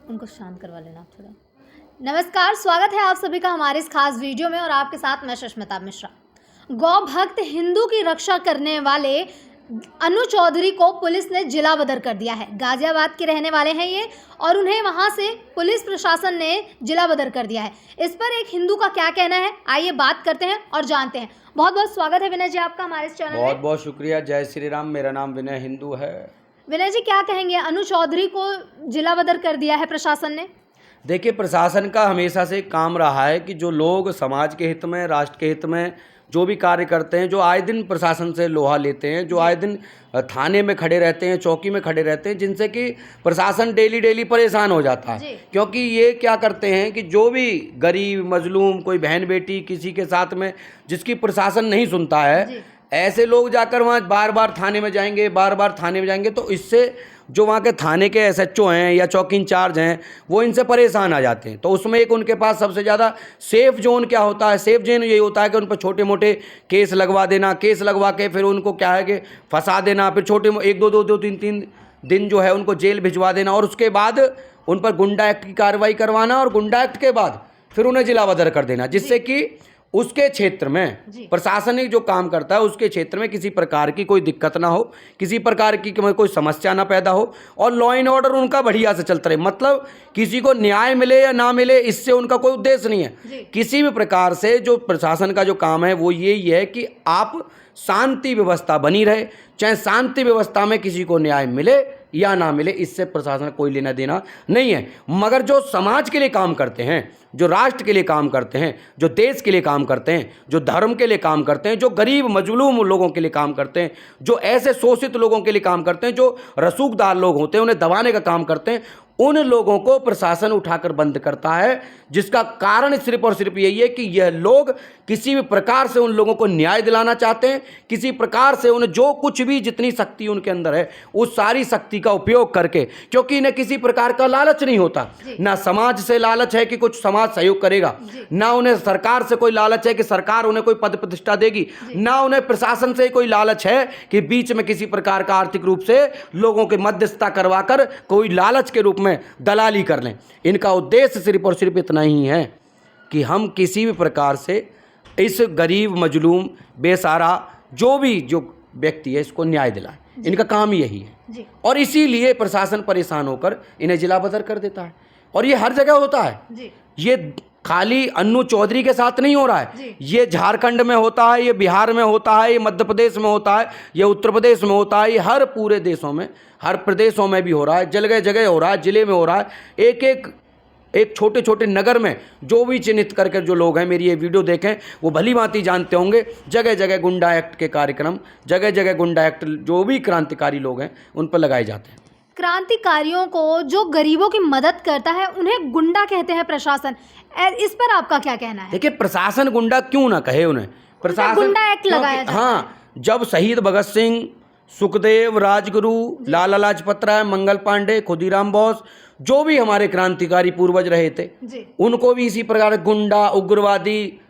उनको शांत करवा लेना आप थोड़ा। नमस्कार, स्वागत है आप सभी का हमारे इस खास वीडियो में और आपके साथ मैं सुष्मिता मिश्रा। गौ भक्त हिंदू की रक्षा करने वाले अनु चौधरी को पुलिस ने जिला बदर कर दिया है। गाजियाबाद के रहने वाले हैं ये और उन्हें वहां से पुलिस प्रशासन ने जिला बदर कर दिया है। इस पर एक हिंदू का क्या कहना है, आइए बात करते हैं और जानते हैं। बहुत बहुत स्वागत है विनय जी आपका हमारे इस चैनल में। बहुत बहुत शुक्रिया। जय श्री राम। मेरा नाम विनय हिंदू है। विनय जी क्या कहेंगे, अनु चौधरी को जिला बदर कर दिया है प्रशासन ने? देखिए, प्रशासन का हमेशा से काम रहा है कि जो लोग समाज के हित में, राष्ट्र के हित में जो भी कार्य करते हैं, जो आए दिन प्रशासन से लोहा लेते हैं, जो आए दिन थाने में खड़े रहते हैं, चौकी में खड़े रहते हैं, जिनसे कि प्रशासन डेली परेशान हो जाता है। क्योंकि ये क्या करते हैं कि जो भी गरीब मजलूम, कोई बहन बेटी किसी के साथ में जिसकी प्रशासन नहीं सुनता है, ऐसे लोग जाकर वहाँ बार बार थाने में जाएंगे, तो इससे जो वहाँ के थाने के SHO हैं या चौकी इंचार्ज हैं, वो इनसे परेशान आ जाते हैं। तो उसमें एक उनके पास सबसे ज़्यादा सेफ जोन क्या होता है? सेफ जोन यही होता है कि उन पर छोटे मोटे केस लगवा देना, केस लगवा के फिर उनको क्या है कि फंसा देना, फिर छोटे एक दो तीन दिन जो है उनको जेल भिजवा देना और उसके बाद उन पर गुंडा एक्ट की कार्रवाई करवाना और गुंडा एक्ट के बाद फिर उन्हें जिला बदर कर देना, जिससे कि उसके क्षेत्र में प्रशासनिक जो काम करता है उसके क्षेत्र में किसी प्रकार की कोई दिक्कत ना हो, किसी प्रकार की कोई समस्या ना पैदा हो और लॉ एंड ऑर्डर उनका बढ़िया से चलता रहे। मतलब किसी को न्याय मिले या ना मिले, इससे उनका कोई उद्देश्य नहीं है। किसी भी प्रकार से जो प्रशासन का जो काम है वो यही है कि आप शांति व्यवस्था बनी रहे, चाहे शांति व्यवस्था में किसी को न्याय मिले या ना मिले, इससे प्रशासन कोई लेना देना नहीं है। मगर जो समाज के लिए काम करते हैं, जो राष्ट्र के लिए काम करते हैं, जो देश के लिए काम करते हैं, जो धर्म के लिए काम करते हैं, जो गरीब मजलूम लोगों के लिए काम करते हैं, जो ऐसे शोषित लोगों के लिए काम करते हैं, जो रसूखदार लोग होते हैं उन्हें दबाने का काम करते हैं, उन लोगों को प्रशासन उठाकर बंद करता है। जिसका कारण सिर्फ और सिर्फ यही है कि यह लोग किसी भी प्रकार से उन लोगों को न्याय दिलाना चाहते हैं, किसी प्रकार से उन्हें जो कुछ भी जितनी शक्ति उनके अंदर है उस सारी शक्ति का उपयोग करके, क्योंकि इन्हें किसी प्रकार का लालच नहीं होता, ना समाज से लालच है कि कुछ समाज सहयोग करेगा, ना उन्हें सरकार से कोई लालच है कि सरकार उन्हें कोई पद प्रतिष्ठा देगी, ना उन्हें प्रशासन से कोई लालच है कि बीच में किसी प्रकार का आर्थिक रूप से लोगों की मध्यस्थता करवाकर कोई लालच के रूप में दलाली कर लें। इनका उद्देश्य सिर्फ और सिर्फ इतना ही है कि हम किसी भी प्रकार से इस गरीब मजलूम बेसहारा जो व्यक्ति है इसको न्याय दिलाएं। इनका काम ही यही है और इसीलिए प्रशासन परेशान होकर इन्हें जिला बदर कर देता है। और ये हर जगह होता है। ये खाली अनु चौधरी के साथ नहीं हो रहा है, ये झारखंड में होता है, ये बिहार में होता है, ये मध्य प्रदेश में होता है, ये उत्तर प्रदेश में होता है, ये हर पूरे देशों में, हर प्रदेशों में भी हो रहा है, जगह जगह हो रहा है, जिले में हो रहा है। एक छोटे छोटे नगर में जो भी चिन्हित करके जो लोग हैं, मेरी ये वीडियो देखें, वो भली भांति जानते होंगे, जगह जगह गुंडा एक्ट के कार्यक्रम, जगह जगह गुंडा एक्ट जो भी क्रांतिकारी लोग हैं उन पर लगाए जाते हैं। क्रांतिकारियों को, जो गरीबों की मदद करता है, उन्हें गुंडा कहते हैं प्रशासन। इस पर आपका क्या कहना है? देखिए, प्रशासन गुंडा क्यों ना कहे उन्हें, प्रशासन गुंडा एक्ट लगाया जाता है। हाँ, जब शहीद भगत सिंह, सुखदेव, राजगुरु, लाला लाजपत राय, मंगल पांडे, खुदीराम बोस, जो भी हमारे क्रांतिकारी पूर्वज रहे थे, उनको भी इसी प्रकार गुंडा, उग्रवादी,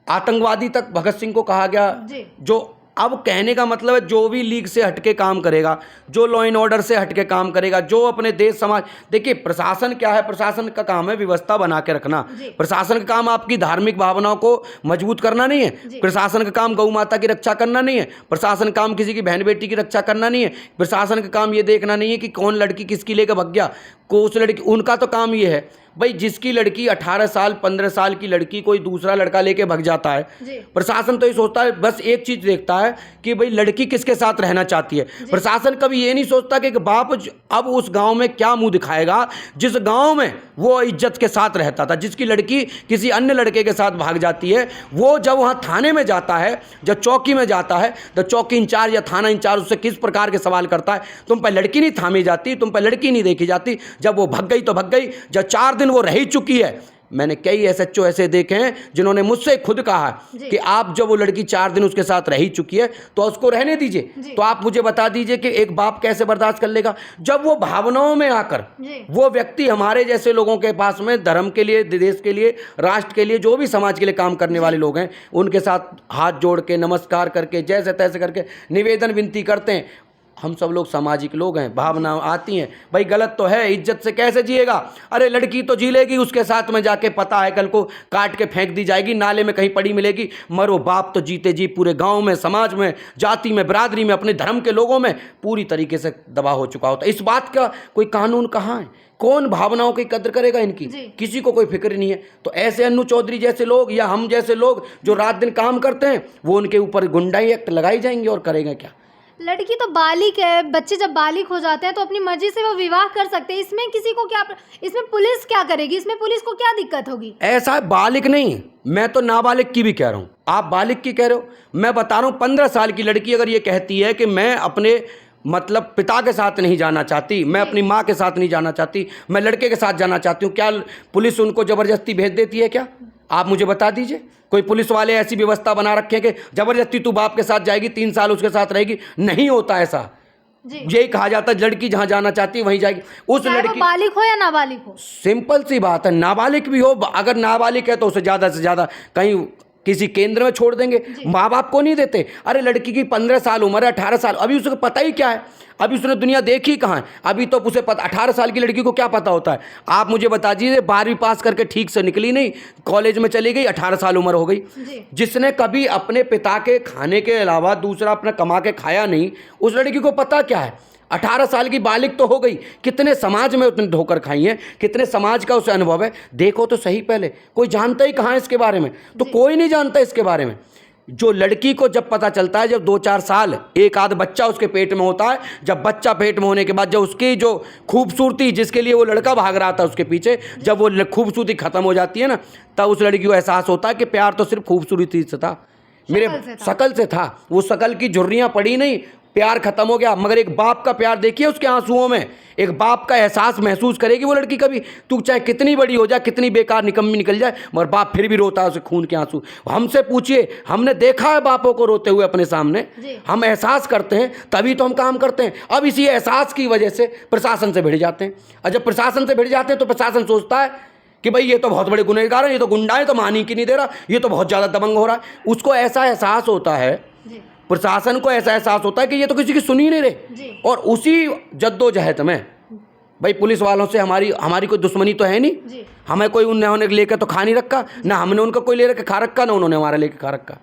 आतंकवादी तक भगत सिंह को कहा गया। जो अब कहने का मतलब है जो भी लीग से हटके काम करेगा, जो लॉ एंड ऑर्डर से हटके काम करेगा, जो अपने देश समाज, देखिए प्रशासन क्या है, प्रशासन का काम है व्यवस्था बना के रखना। प्रशासन का काम आपकी धार्मिक भावनाओं को मजबूत करना नहीं है, प्रशासन का काम गौ माता की रक्षा करना नहीं है, प्रशासन का काम किसी की बहन बेटी की रक्षा करना नहीं है, प्रशासन का काम ये देखना नहीं है कि कौन लड़की किसकी लेकर भग गया, उस लड़की, उनका तो काम ये है भाई जिसकी लड़की 18 साल 15 साल की लड़की कोई दूसरा लड़का लेके भग जाता है, प्रशासन तो ये सोचता है, बस एक चीज देखता है कि भाई लड़की किसके साथ रहना चाहती है। प्रशासन कभी ये नहीं सोचता कि बाप अब उस गांव में क्या मुंह दिखाएगा जिस गांव में वो इज्जत के साथ रहता था। जिसकी लड़की किसी अन्य लड़के के साथ भाग जाती है, वो जब वहाँ थाने में जाता है, जब चौकी में जाता है, तो चौकी इंचार्ज या थाना इंचार्ज उससे किस प्रकार के सवाल करता है, तुम पर लड़की नहीं थामी जाती, तुम पर लड़की नहीं देखी जाती। जब वो भग गई तो भग गई, जब 4 दिन वो रह चुकी है, मैंने कई SHO ऐसे देखे हैं जिन्होंने मुझसे खुद कहा कि आप जब वो लड़की 4 दिन उसके साथ रह चुकी है तो उसको रहने दीजिए। तो आप मुझे बता दीजिए कि एक बाप कैसे बर्दाश्त कर लेगा जब वो भावनाओं में आकर वो व्यक्ति हमारे जैसे लोगों के पास में धर्म के लिए, देश के लिए, राष्ट्र के लिए, जो भी समाज के लिए काम करने वाले लोग हैं, उनके साथ हाथ जोड़ के नमस्कार करके जैसे तैसे करके निवेदन विनती करते हैं। हम सब लोग सामाजिक लोग हैं, भावना आती हैं, भाई गलत तो है, इज्जत से कैसे जिएगा। अरे लड़की तो जी लेगी, उसके साथ में जाके पता है कल को काट के फेंक दी जाएगी, नाले में कहीं पड़ी मिलेगी, मरो। बाप तो जीते जी पूरे गांव में, समाज में, जाति में, बिरादरी में, अपने धर्म के लोगों में पूरी तरीके से दबा हो चुका होता है। इस बात का कोई कानून कहाँ है? कौन भावनाओं की कद्र करेगा इनकी? किसी को कोई फिक्र नहीं है। तो ऐसे अन्नू चौधरी जैसे लोग या हम जैसे लोग जो रात दिन काम करते हैं, वो उनके ऊपर गुंडाई एक्ट लगाई जाएंगे और करेंगे क्या? लड़की तो बालिग है, बच्चे जब बालिग हो जाते हैं तो अपनी मर्जी से वो विवाह कर सकते हैं। इसमें किसी को क्या, इसमें पुलिस क्या करेगी? इसमें पुलिस को क्या दिक्कत होगी? ऐसा है, बालिग नहीं, मैं तो नाबालिग की भी कह रहा हूँ, आप बालिग की कह रहे हो। मैं बता रहा हूँ 15 साल की लड़की अगर ये कहती है कि मैं अपने मतलब पिता के साथ नहीं जाना चाहती, मैं अपनी माँ के साथ नहीं जाना चाहती, मैं लड़के के साथ जाना चाहती हूँ, क्या पुलिस उनको ज़बरदस्ती भेज देती है क्या? आप मुझे बता दीजिए। कोई पुलिस वाले ऐसी व्यवस्था बना रखे हैं कि ज़बरदस्ती तू बाप के साथ जाएगी, 3 साल उसके साथ रहेगी? नहीं होता ऐसा। यही कहा जाता है लड़की जहाँ जाना चाहती है वहीं जाएगी। उस लड़की बालिग हो या नाबालिग हो, सिंपल सी बात है, नाबालिग भी हो, अगर नाबालिग है तो उसे ज़्यादा से ज़्यादा कहीं किसी केंद्र में छोड़ देंगे, माँ बाप को नहीं देते। अरे लड़की की 15 साल उम्र है, 18 साल, अभी उसको पता ही क्या है? अभी उसने दुनिया देखी कहाँ है? अभी तो उसे पता, 18 साल की लड़की को क्या पता होता है? आप मुझे बता दीजिए, 12वीं पास करके ठीक से निकली नहीं, कॉलेज में चली गई, 18 साल उम्र हो गई। जिसने कभी अपने पिता के खाने के अलावा दूसरा अपना कमा के खाया नहीं, उस लड़की को पता क्या है? 18 साल की बालिग तो हो गई, कितने समाज में उसने धोकर खाई है, कितने समाज का उसे अनुभव है, देखो तो सही। पहले कोई जानता ही कहाँ है इसके बारे में? तो कोई नहीं जानता इसके बारे में। जो लड़की को जब पता चलता है, जब 2-4 साल एक आध बच्चा उसके पेट में होता है, जब बच्चा पेट में होने के बाद जब उसकी जो खूबसूरती जिसके लिए वो लड़का भाग रहा था उसके पीछे, जब वो खूबसूरती खत्म हो जाती है ना, तब उस लड़की को एहसास होता है कि प्यार तो सिर्फ खूबसूरती से था, मेरे शकल से था। वो शकल की झुर्रियाँ पड़ी नहीं, प्यार खत्म हो गया। मगर एक बाप का प्यार देखिए उसके आंसुओं में, एक बाप का एहसास महसूस करेगी वो लड़की कभी। तू चाहे कितनी बड़ी हो जाए, कितनी बेकार निकम्मी निकल जाए, मगर बाप फिर भी रोता है उसे खून के आंसू। हमसे पूछिए, हमने देखा है बापों को रोते हुए अपने सामने, हम एहसास करते हैं तभी तो हम काम करते हैं। अब इसी एहसास की वजह से प्रशासन से भिड़ जाते हैं, और जब प्रशासन से भिड़ जाते हैं तो प्रशासन सोचता है कि भाई ये तो बहुत बड़े गुनहगार है, ये तो गुंडा है, तो मानी की नहीं दे रहा, ये तो बहुत ज़्यादा दबंग हो रहा है। उसको ऐसा एहसास होता है, प्रशासन को ऐसा एहसास होता है कि ये तो किसी की सुन ही नहीं रहे। और उसी जद्दोजहद में भाई पुलिस वालों से हमारी कोई दुश्मनी तो है नहीं, हमें कोई उन्होंने लेकर तो खा नहीं रखा, ना हमने उनका कोई लेकर खा रखा, ना उन्होंने हमारा लेकर खा रखा।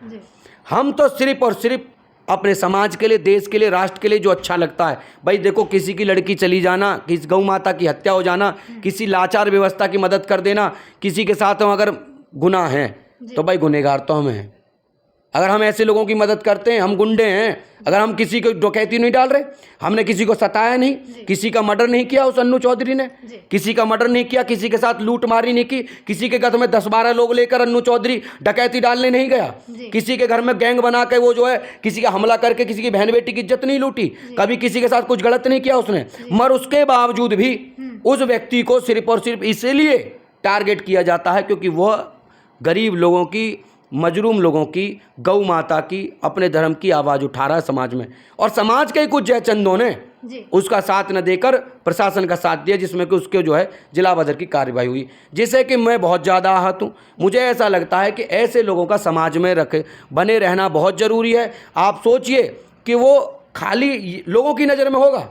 हम तो सिर्फ और सिर्फ अपने समाज के लिए, देश के लिए, राष्ट्र के लिए जो अच्छा लगता है। भाई देखो, किसी की लड़की चली जाना, किसी गौ माता की हत्या हो जाना, किसी लाचार व्यवस्था की मदद कर देना, किसी के साथ अगर गुनाह है तो भाई गुनहगार तो हम हैं। अगर हम ऐसे लोगों की मदद करते हैं, हम गुंडे हैं। अगर हम किसी को डकैती नहीं डाल रहे, हमने किसी को सताया नहीं, किसी का मर्डर नहीं किया उस अन्नू चौधरी ने, किसी का मर्डर नहीं किया, किसी के साथ लूटमारी नहीं की, किसी के घर में 10-12 लोग लेकर अन्नू चौधरी डकैती डालने नहीं गया, किसी के घर में गैंग बना के वो जो है किसी का हमला करके किसी की बहन बेटी की इज्जत नहीं लूटी, कभी किसी के साथ कुछ गलत नहीं किया उसने। मगर उसके बावजूद भी उस व्यक्ति को सिर्फ और सिर्फ इसलिए टारगेट किया जाता है क्योंकि वह गरीब लोगों की, मजलूम लोगों की, गौ माता की, अपने धर्म की आवाज़ उठा रहा है समाज में। और समाज के ही कुछ जयचंदों ने उसका साथ न देकर प्रशासन का साथ दिया, जिसमें कि उसके जो है जिला बदर की कार्रवाई हुई, जिससे कि मैं बहुत ज़्यादा आहत हूँ। मुझे ऐसा लगता है कि ऐसे लोगों का समाज में बने रहना बहुत ज़रूरी है। आप सोचिए कि वो खाली लोगों की नज़र में होगा,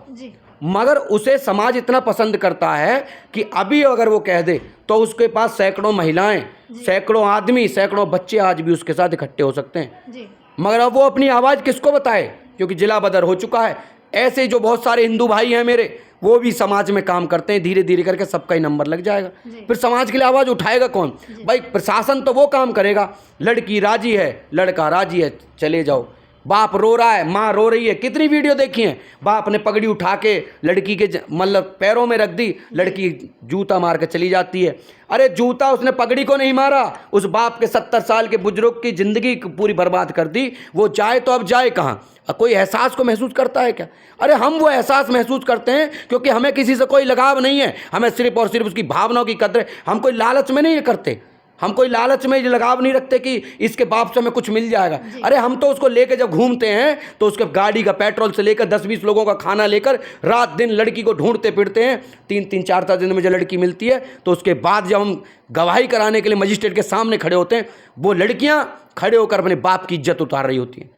मगर उसे समाज इतना पसंद करता है कि अभी अगर वो कह दे तो उसके पास सैकड़ों महिलाएं, सैकड़ों आदमी, सैकड़ों बच्चे आज भी उसके साथ इकट्ठे हो सकते हैं। मगर अब वो अपनी आवाज़ किसको बताए, क्योंकि जिला बदर हो चुका है। ऐसे जो बहुत सारे हिंदू भाई हैं मेरे, वो भी समाज में काम करते हैं, धीरे धीरे करके सबका ही नंबर लग जाएगा। फिर समाज के लिए आवाज़ उठाएगा कौन? भाई प्रशासन तो वो काम करेगा, लड़की राजी है, लड़का राजी है, चले जाओ। बाप रो रहा है, माँ रो रही है, कितनी वीडियो देखी है, बाप ने पगड़ी उठा के लड़की के मतलब पैरों में रख दी, लड़की जूता मार के चली जाती है। अरे जूता उसने पगड़ी को नहीं मारा, उस बाप के 70 साल के बुजुर्ग की ज़िंदगी पूरी बर्बाद कर दी। वो जाए तो अब जाए कहाँ? कोई एहसास को महसूस करता है क्या? अरे हम वो एहसास महसूस करते हैं क्योंकि हमें किसी से कोई लगाव नहीं है, हमें सिर्फ और सिर्फ उसकी भावनाओं की कदर। हम कोई लालच में नहीं करते, हम कोई लालच में लगाव नहीं रखते कि इसके बाप से हमें कुछ मिल जाएगा। अरे हम तो उसको लेकर जब घूमते हैं तो उसके गाड़ी का पेट्रोल से लेकर 10-20 लोगों का खाना लेकर रात दिन लड़की को ढूंढते फिरते हैं। 3-3, 4-4 दिन में जब लड़की मिलती है तो उसके बाद जब हम गवाही कराने के लिए मजिस्ट्रेट के सामने खड़े होते हैं, वो लड़कियां खड़े होकर अपने बाप की इज्जत उतार रही होती हैं।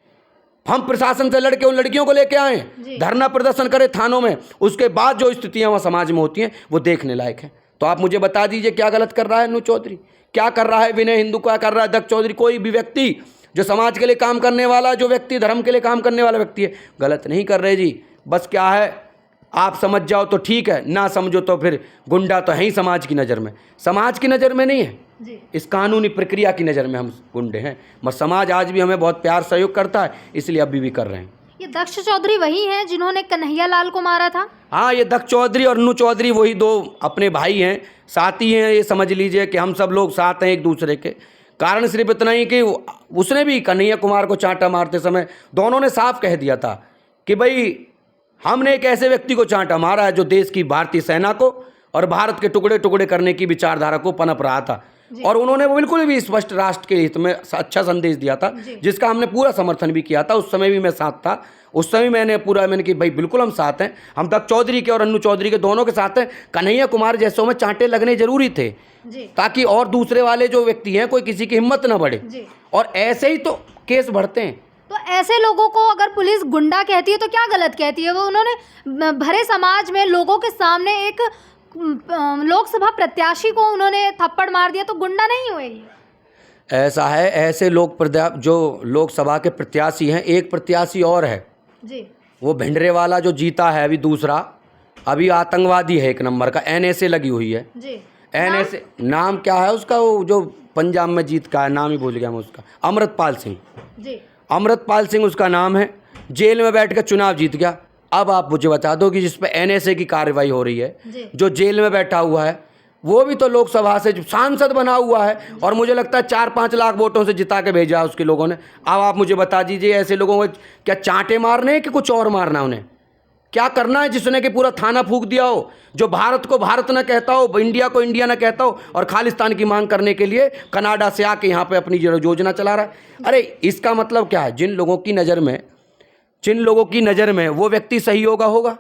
हम प्रशासन से लड़के उन लड़कियों को लेके आए, धरना प्रदर्शन करें थानों में, उसके बाद जो स्थितियां वहाँ समाज में होती हैं वो देखने लायक है। तो आप मुझे बता दीजिए क्या गलत कर रहा है अनु चौधरी, क्या कर रहा है विनय हिंदू, क्या कर रहा है दक्ष चौधरी? कोई भी व्यक्ति जो समाज के लिए काम करने वाला, जो व्यक्ति धर्म के लिए काम करने वाला व्यक्ति है, गलत नहीं कर रहे जी। बस क्या है, आप समझ जाओ तो ठीक है, ना समझो तो फिर गुंडा तो है ही समाज की नज़र में, समाज की नज़र में नहीं है जी। इस कानूनी प्रक्रिया की नज़र में हम गुंडे हैं। मगर समाज आज भी हमें बहुत प्यार सहयोग करता है, इसलिए अभी भी कर रहे हैं। ये दक्ष चौधरी वही हैं जिन्होंने कन्हैया लाल को मारा था? हाँ, ये दक्ष चौधरी और अनु चौधरी वही दो अपने भाई हैं, साथी हैं। ये समझ लीजिए कि हम सब लोग साथ हैं एक दूसरे के। कारण सिर्फ इतना ही कि उसने भी कन्हैया कुमार को चांटा मारते समय दोनों ने साफ कह दिया था कि भाई हमने एक ऐसे व्यक्ति को चांटा मारा है जो देश की भारतीय सेना को और भारत के टुकड़े टुकड़े करने की विचारधारा को पनप रहा था। और उन्होंने वो बिल्कुल भी स्पष्ट राष्ट्र के हित में अच्छा संदेश दिया था, जिसका हमने पूरा समर्थन भी किया था। उस समय भी मैं साथ था, उस समय मैंने कि भाई बिल्कुल हम साथ हैं, हम दक्ष चौधरी के और अनु चौधरी के दोनों के साथ हैं। कन्हैया कुमार जैसों में चांटे लगने जरूरी थे ताकि और दूसरे वाले जो व्यक्ति हैं कोई किसी की हिम्मत न बढ़े, और ऐसे ही तो केस बढ़ते हैं। तो ऐसे लोगों को अगर पुलिस गुंडा कहती है तो क्या गलत कहती है? वो उन्होंने भरे समाज में लोगों के सामने एक लोकसभा प्रत्याशी को उन्होंने थप्पड़ मार दिया, तो गुंडा नहीं हुए ये? ऐसा है, ऐसे जो लोकसभा के प्रत्याशी हैं, एक प्रत्याशी और है जी, वो भिंडरे वाला जो जीता है अभी, दूसरा अभी आतंकवादी है एक नंबर का, NSA लगी हुई है जी। NSA नाम क्या है उसका, वो जो पंजाब में जीत का है, नाम ही भूल गया मैं उसका, अमृतपाल सिंह जी। अमृतपाल सिंह उसका नाम है। जेल में बैठ कर चुनाव जीत गया। अब आप मुझे बता दो कि जिस पे NSA की कार्रवाई हो रही है, जो जेल में बैठा हुआ है, वो भी तो लोकसभा से सांसद बना हुआ है, और मुझे लगता है 4-5 लाख वोटों से जिता के भेजा उसके लोगों ने। अब आप मुझे बता दीजिए ऐसे लोगों को क्या चांटे मारने हैं कि कुछ और मारना? उन्हें क्या करना है जिसने कि पूरा थाना फूंक दिया हो, जो भारत को भारत न कहता हो, इंडिया को इंडिया न कहता हो, और खालिस्तान की मांग करने के लिए कनाडा से आके यहाँ पे अपनी योजना चला रहा है। अरे इसका मतलब क्या है? जिन लोगों की नज़र में वो व्यक्ति सही होगा,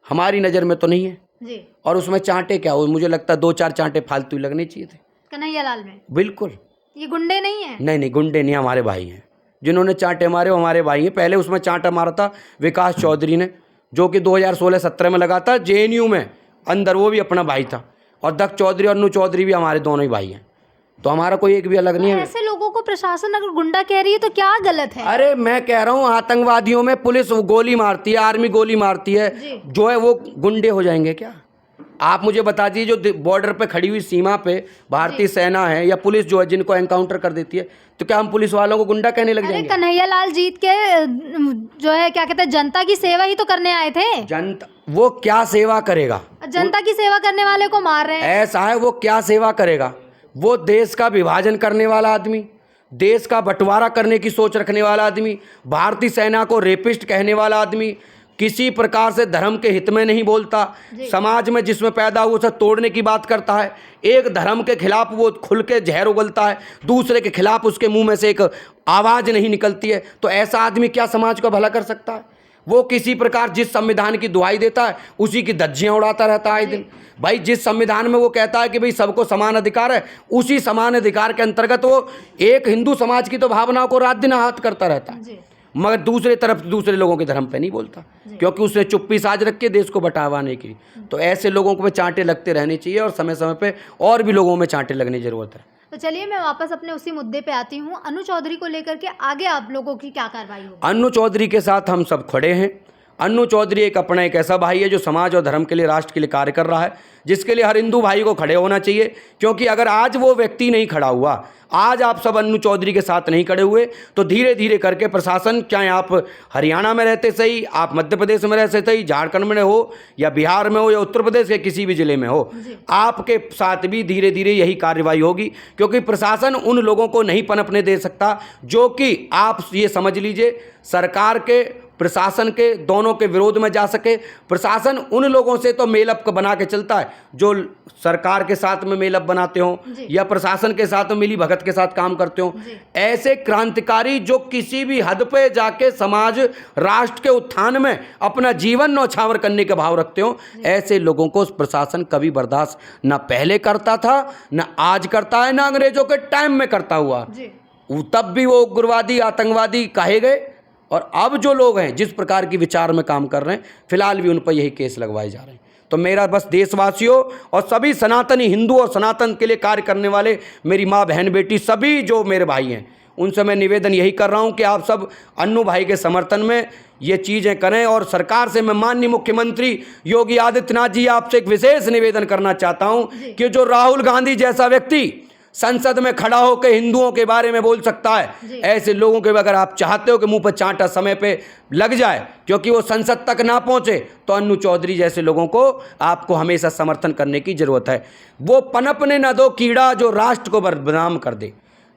हमारी नज़र में तो नहीं है जी। और उसमें चांटे क्या हो, मुझे लगता है 2-4 चांटे फालतू लगने चाहिए थे कन्हैया लाल में। बिल्कुल। ये गुंडे नहीं है? नहीं, गुंडे नहीं, हमारे भाई हैं। जिन्होंने चांटे मारे वो हमारे भाई हैं। पहले उसमें चांटा मारा था विकास चौधरी ने, जो कि 2016-17 में लगा था JNU में अंदर, वो भी अपना भाई था। और दक्ष चौधरी और अनु चौधरी भी हमारे दोनों ही भाई हैं, तो हमारा कोई एक भी अलग नहीं है। ऐसे लोगों को प्रशासन अगर गुंडा कह रही है तो क्या गलत है? अरे मैं कह रहा हूँ, आतंकवादियों में पुलिस गोली मारती है, आर्मी गोली मारती है, जो है वो गुंडे हो जाएंगे क्या? आप मुझे बता दीजिए, जो बॉर्डर पे खड़ी हुई सीमा पे भारतीय सेना है या पुलिस जो है, जिनको एनकाउंटर कर देती है, तो क्या हम पुलिस वालों को गुंडा कहने लग जाएंगे? कन्हैया लाल जीत के जो है क्या कहते हैं, जनता की सेवा ही तो करने आए थे। जनता वो क्या सेवा करेगा? जनता की सेवा करने वाले को मार रहे हैं। ऐसा है, वो क्या सेवा करेगा? वो देश का विभाजन करने वाला आदमी, देश का बंटवारा करने की सोच रखने वाला आदमी, भारतीय सेना को रेपिस्ट कहने वाला आदमी, किसी प्रकार से धर्म के हित में नहीं बोलता, समाज में जिसमें पैदा हुआ उसे तोड़ने की बात करता है। एक धर्म के खिलाफ वो खुल के जहर उगलता है, दूसरे के खिलाफ उसके मुंह में से एक आवाज़ नहीं निकलती है। तो ऐसा आदमी क्या समाज का भला कर सकता है? वो किसी प्रकार जिस संविधान की दुहाई देता है उसी की धज्जियाँ उड़ाता रहता है आए दिन। भाई जिस संविधान में वो कहता है कि भाई सबको समान अधिकार है, उसी समान अधिकार के अंतर्गत वो एक हिंदू समाज की तो भावनाओं को रात दिन आहत करता रहता है, मगर दूसरे तरफ दूसरे लोगों के धर्म पे नहीं बोलता, क्योंकि उसने चुप्पी साज रखी है देश को बंटवाने की। तो ऐसे लोगों को चांटे लगते रहने चाहिए, और समय समय पे और भी लोगों में चांटे लगने की जरूरत है। तो चलिए मैं वापस अपने उसी मुद्दे पे आती हूँ। अनु चौधरी को लेकर के आगे आप लोगों की क्या कार्रवाई होगी? अनु चौधरी के साथ हम सब खड़े हैं। अनु चौधरी एक ऐसा भाई है जो समाज और धर्म के लिए, राष्ट्र के लिए कार्य कर रहा है, जिसके लिए हर हिंदू भाई को खड़े होना चाहिए। क्योंकि अगर आज वो व्यक्ति नहीं खड़ा हुआ, आज आप सब अनु चौधरी के साथ नहीं खड़े हुए, तो धीरे धीरे करके प्रशासन, चाहे आप हरियाणा में रहते सही, आप मध्य प्रदेश में रहते सही, झारखंड में हो या बिहार में हो या उत्तर प्रदेश के किसी भी जिले में हो, आपके साथ भी धीरे धीरे यही कार्रवाई होगी। क्योंकि प्रशासन उन लोगों को नहीं पनपने दे सकता जो कि, आप ये समझ लीजिए, सरकार के प्रशासन के दोनों के विरोध में जा सके। प्रशासन उन लोगों से तो मेलअप बना के चलता है जो सरकार के साथ में मेलअप बनाते हो या प्रशासन के साथ मिली भगत के साथ काम करते हो। ऐसे क्रांतिकारी जो किसी भी हद पे जाके समाज राष्ट्र के उत्थान में अपना जीवन न्यौछावर करने के भाव रखते हो, ऐसे लोगों को प्रशासन कभी बर्दाश्त ना पहले करता था, ना आज करता है, ना अंग्रेजों के टाइम में करता हुआ। तब भी वो उग्रवादी आतंकवादी कहे गए, और अब जो लोग हैं जिस प्रकार की विचार में काम कर रहे हैं, फिलहाल भी उन पर यही केस लगवाए जा रहे हैं। तो मेरा बस देशवासियों और सभी सनातनी हिंदू और सनातन के लिए कार्य करने वाले मेरी माँ बहन बेटी सभी जो मेरे भाई हैं, उनसे मैं निवेदन यही कर रहा हूं कि आप सब अन्नू भाई के समर्थन में ये चीज़ें करें। और सरकार से मैं माननीय मुख्यमंत्री योगी आदित्यनाथ जी आपसे एक विशेष निवेदन करना चाहता हूं कि जो राहुल गांधी जैसा व्यक्ति संसद में खड़ा होकर हिंदुओं के बारे में बोल सकता है, ऐसे लोगों के अगर आप चाहते हो कि मुंह पर चांटा समय पे लग जाए क्योंकि वो संसद तक ना पहुंचे, तो अन्नू चौधरी जैसे लोगों को आपको हमेशा समर्थन करने की जरूरत है। वो पनपने न दो कीड़ा जो राष्ट्र को बदनाम कर दे।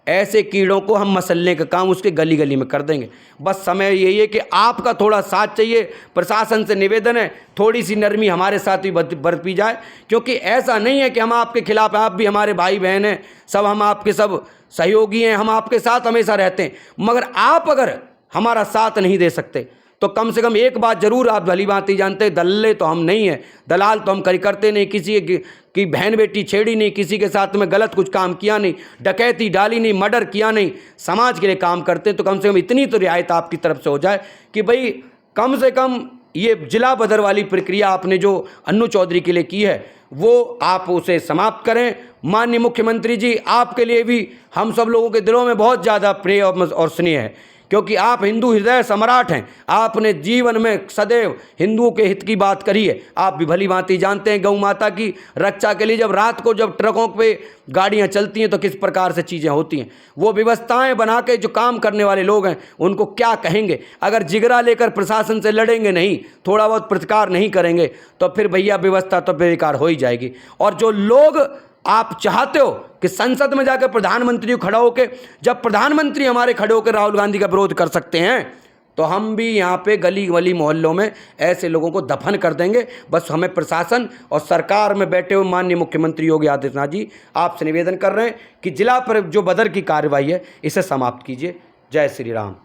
ऐसे कीड़ों को हम मसलने का काम उसके गली गली में कर देंगे। बस समय यही है कि आपका थोड़ा साथ चाहिए। प्रशासन से निवेदन है, थोड़ी सी नरमी हमारे साथ भी बरती जाए, क्योंकि ऐसा नहीं है कि हम आपके खिलाफ, आप भी हमारे भाई बहन हैं, सब हम आपके सब सहयोगी हैं, हम आपके साथ हमेशा रहते हैं। मगर आप अगर हमारा साथ नहीं दे सकते तो कम से कम एक बात जरूर आप भली भांति जानते हैं, दल्ले तो हम नहीं हैं, दलाल तो हम करते नहीं, किसी की बहन बेटी छेड़ी नहीं, किसी के साथ में गलत कुछ काम किया नहीं, डकैती डाली नहीं, मर्डर किया नहीं, समाज के लिए काम करते हैं। तो कम से कम इतनी तो रियायत आपकी तरफ से हो जाए कि भाई कम से कम ये जिला बदर वाली प्रक्रिया आपने जो अन्नू चौधरी के लिए की है वो आप उसे समाप्त करें। माननीय मुख्यमंत्री जी, आपके लिए भी हम सब लोगों के दिलों में बहुत ज़्यादा प्रेम और स्नेह है, क्योंकि आप हिंदू हृदय सम्राट हैं। आपने जीवन में सदैव हिंदुओं के हित की बात करी है। आप भी भली भांति जानते हैं गौ माता की रक्षा के लिए जब रात को जब ट्रकों पे गाड़ियां चलती हैं तो किस प्रकार से चीज़ें होती हैं। वो व्यवस्थाएं बना के जो काम करने वाले लोग हैं उनको क्या कहेंगे। अगर जिगरा लेकर प्रशासन से लड़ेंगे नहीं, थोड़ा बहुत प्रतिकार नहीं करेंगे, तो फिर भैया व्यवस्था तो बेकार हो ही जाएगी। और जो लोग आप चाहते हो कि संसद में जाकर प्रधानमंत्री खड़ा होकर, जब प्रधानमंत्री हमारे खड़े होकर राहुल गांधी का विरोध कर सकते हैं, तो हम भी यहाँ पे गली गली मोहल्लों में ऐसे लोगों को दफन कर देंगे। बस हमें प्रशासन और सरकार में बैठे हुए माननीय मुख्यमंत्री योगी आदित्यनाथ जी आपसे निवेदन कर रहे हैं कि जिला पर जो बदर की कार्रवाई है इसे समाप्त कीजिए। जय श्री राम।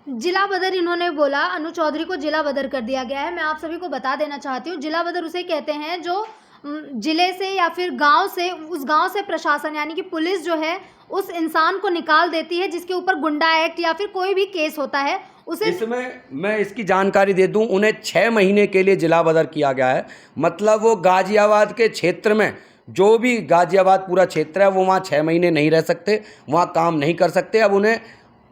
जिला बदर इन्होंने बोला, अन्नू चौधरी को जिला बदर कर दिया गया है। मैं आप सभी को बता देना चाहती हूँ, जिला बदर उसे कहते हैं जो जिले से या फिर गांव से, उस गांव से प्रशासन यानी कि पुलिस जो है उस इंसान को निकाल देती है जिसके ऊपर गुंडा एक्ट या फिर कोई भी केस होता है उसे। इसमें मैं इसकी जानकारी दे दूं, उन्हें 6 महीने के लिए जिला बदर किया गया है। मतलब वो गाजियाबाद के क्षेत्र में, जो भी गाजियाबाद पूरा क्षेत्र है, वो वहाँ 6 महीने नहीं रह सकते, वहाँ काम नहीं कर सकते। अब उन्हें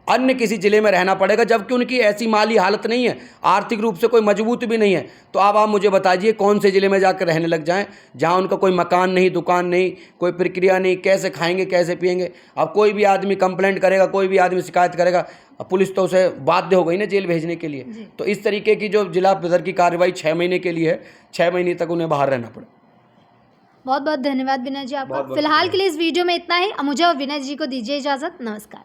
अन्य किसी ज़िले में रहना पड़ेगा, जबकि उनकी ऐसी माली हालत नहीं है, आर्थिक रूप से कोई मजबूत भी नहीं है। तो अब आप मुझे बताइए कौन से ज़िले में जाकर रहने लग जाएं जहां उनका कोई मकान नहीं, दुकान नहीं, कोई प्रक्रिया नहीं, कैसे खाएंगे, कैसे पिएंगे। अब कोई भी आदमी कंप्लेंट करेगा, कोई भी आदमी शिकायत करेगा, पुलिस तो उसे बाध्य हो गई ना जेल भेजने के लिए। तो इस तरीके की जो जिला बदर की कार्रवाई 6 महीने के लिए है, 6 महीने तक उन्हें बाहर रहना पड़े। बहुत बहुत धन्यवाद विनय जी आपका। फिलहाल के लिए इस वीडियो में इतना ही। मुझे और विनय जी को दीजिए इजाज़त। नमस्कार।